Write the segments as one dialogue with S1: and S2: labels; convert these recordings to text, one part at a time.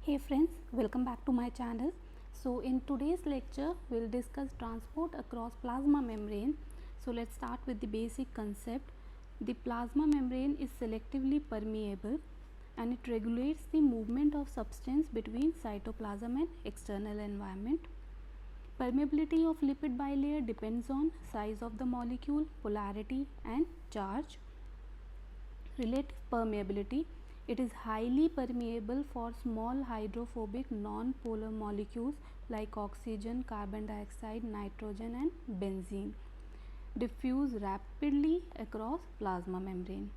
S1: Hey friends, welcome back to my channel. So in today's lecture, we'll discuss transport across plasma membrane. So let's start with the basic concept. The plasma membrane is selectively permeable and it regulates the movement of substance between cytoplasm and external environment. Permeability of lipid bilayer depends on size of the molecule, polarity and charge. Relative permeability, it is highly permeable for small hydrophobic non-polar molecules like oxygen, carbon dioxide, nitrogen and benzene. Diffuse rapidly across plasma membrane.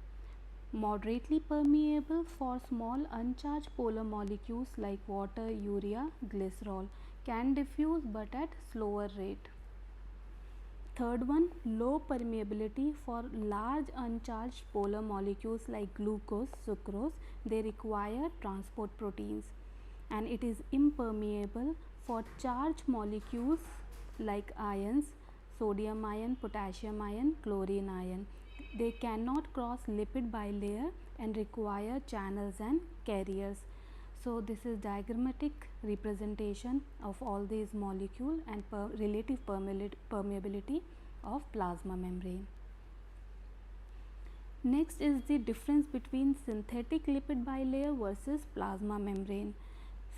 S1: Moderately permeable for small uncharged polar molecules like water, urea, glycerol. Can diffuse but at slower rate. Third one, low permeability for large uncharged polar molecules like glucose, sucrose. They require transport proteins. And it is impermeable for charged molecules like ions, sodium ion, potassium ion, chlorine ion. They cannot cross lipid bilayer and require channels and carriers. So this is diagrammatic representation of all these molecules and relative permeability of plasma membrane. Next is the difference between synthetic lipid bilayer versus plasma membrane.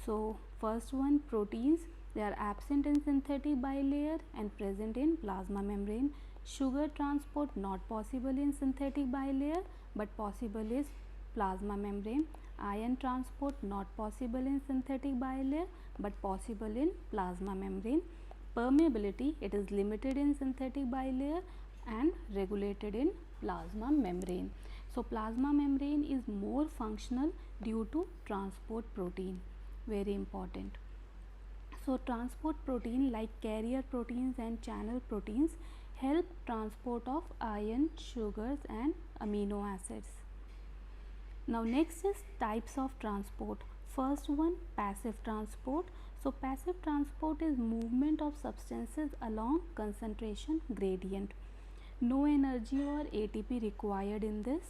S1: So first one, proteins, they are absent in synthetic bilayer and present in plasma membrane. Sugar transport not possible in synthetic bilayer but possible is plasma membrane. Ion transport not possible in synthetic bilayer but possible in plasma membrane. Permeability, it is limited in synthetic bilayer and regulated in plasma membrane. So plasma membrane is more functional due to transport protein, very important. So transport protein like carrier proteins and channel proteins help transport of ion, sugars and amino acids. Now next is types of transport. First one, passive transport. So passive transport is movement of substances along concentration gradient. No energy or ATP required in this.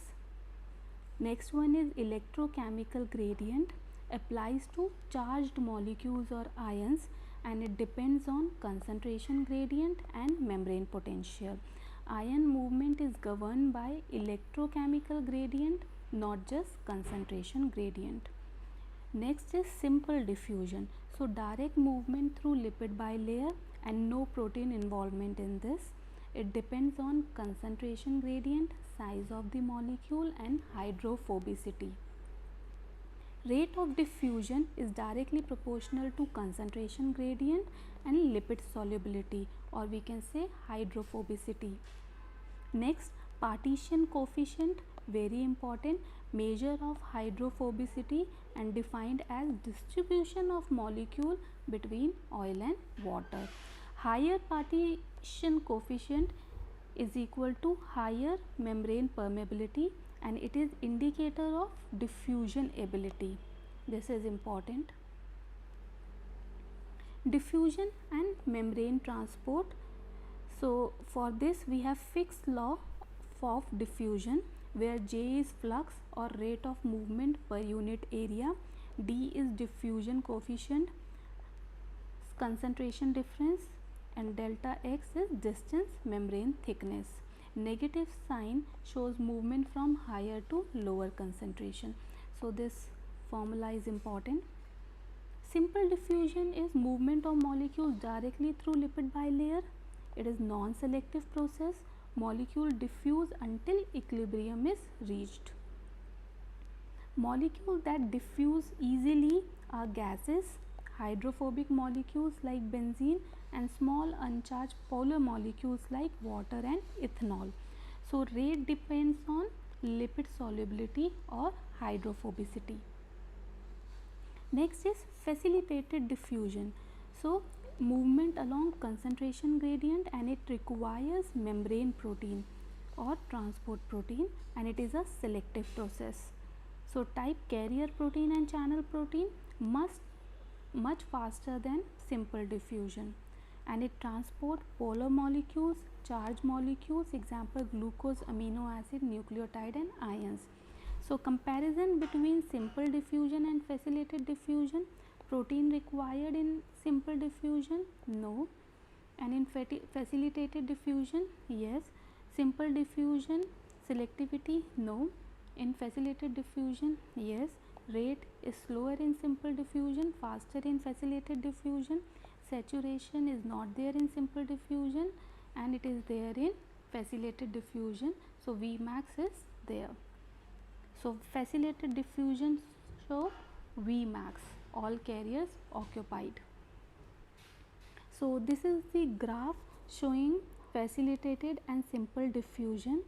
S1: Next one is electrochemical gradient, applies to charged molecules or ions and it depends on concentration gradient and membrane potential. Ion movement is governed by electrochemical gradient, not just concentration gradient. Next is simple diffusion. So direct movement through lipid bilayer and no protein involvement in this. It depends on concentration gradient, size of the molecule and hydrophobicity. Rate of diffusion is directly proportional to concentration gradient and lipid solubility, or we can say hydrophobicity. Next, partition coefficient, very important, measure of hydrophobicity and defined as distribution of molecule between oil and water. Higher partition coefficient is equal to higher membrane permeability and it is indicator of diffusion ability. This is important. Diffusion and membrane transport. So for this we have fixed law of diffusion where J is flux or rate of movement per unit area, D is diffusion coefficient, concentration difference and delta X is distance membrane thickness. Negative sign shows movement from higher to lower concentration. So this formula is important. Simple diffusion is movement of molecules directly through lipid bilayer. It is non-selective process. Molecule diffuse until equilibrium is reached. Molecules that diffuse easily are gases, hydrophobic molecules like benzene and small uncharged polar molecules like water and ethanol. So rate depends on lipid solubility or hydrophobicity. Next is facilitated diffusion. So movement along concentration gradient and it requires membrane protein or transport protein and it is a selective process. So type carrier protein and channel protein much faster than simple diffusion and it transport polar molecules, charged molecules, example glucose, amino acid, nucleotide and ions. So comparison between simple diffusion and facilitated diffusion. Protein required in simple diffusion? No. And in facilitated diffusion? Yes. Simple diffusion selectivity? No. In facilitated diffusion? Yes. Rate is slower in simple diffusion, faster in facilitated diffusion. Saturation is not there in simple diffusion and it is there in facilitated diffusion. So Vmax is there. So facilitated diffusion show Vmax, all carriers occupied. So this is the graph showing facilitated and simple diffusion.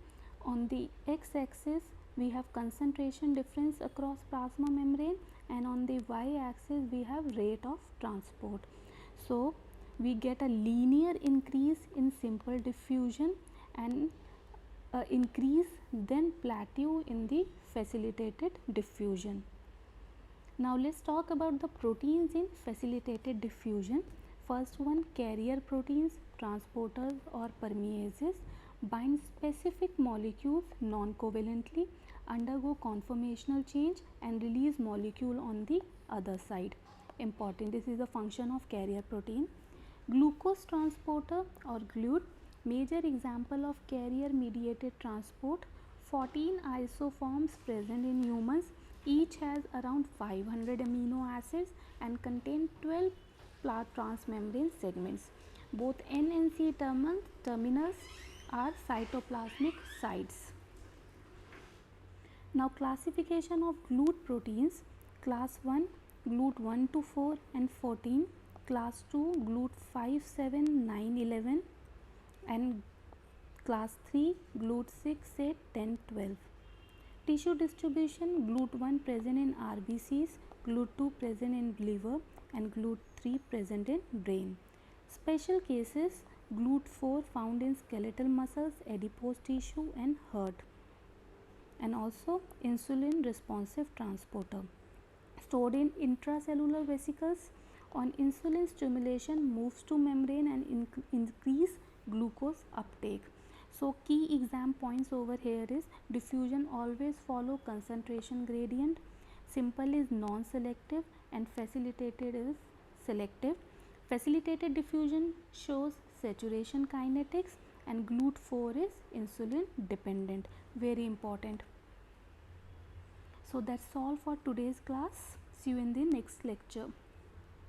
S1: On the x-axis we have concentration difference across plasma membrane and on the y-axis we have rate of transport. So we get a linear increase in simple diffusion and increase then plateau in the facilitated diffusion. Now let's talk about the proteins in facilitated diffusion. First one, carrier proteins, transporters or permeases bind specific molecules non-covalently, undergo conformational change and release molecule on the other side. Important, this is a function of carrier protein. Glucose transporter or GLUT, major example of carrier mediated transport. 14 isoforms present in humans, each has around 500 amino acids and contain 12 transmembrane segments. Both N and C terminals are cytoplasmic sites. Now classification of GLUT proteins. Class 1 GLUT 1 to 4 and 14, class 2 GLUT 5, 7, 9, 11 and class 3 GLUT 6, 8, 10, 12. Tissue distribution, GLUT 1 present in RBCs, GLUT 2 present in liver and GLUT 3 present in brain. Special cases, GLUT 4 found in skeletal muscles, adipose tissue and heart, and also insulin responsive transporter. Stored in intracellular vesicles, on insulin stimulation moves to membrane and increase glucose uptake. So key exam points over here is diffusion always follow concentration gradient, simple is non-selective and facilitated is selective. Facilitated diffusion shows saturation kinetics and GLUT 4 is insulin dependent, very important. So that's all for today's class. See you in the next lecture.